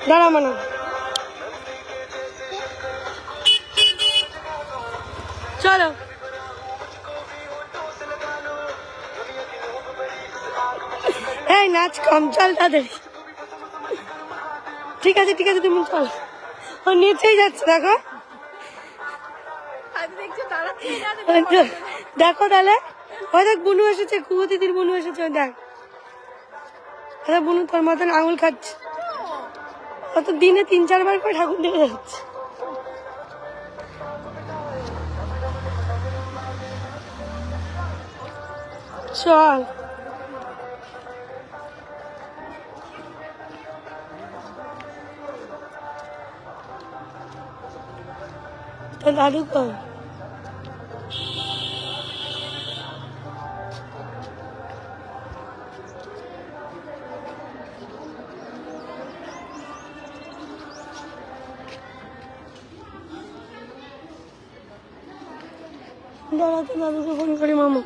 দাঁড়া মানা চলো এই নাচ কম চল তাদের ঠিক আছে তুমি চল ও নিচেই যাচ্ছে দেখো দেখো তাহলে ওই দেখ বুনু এসেছে কুয়ো দিদির বুনু এসেছে ওই দেখ বুনু তোর মতন আঙুল খাচ্ছে ও তো দিনে 3-4 বার করে ঠাকুর দেখে যাচ্ছে চল তো দাদু কর দাঁড়াতে দাদুকে ফোন করি মামা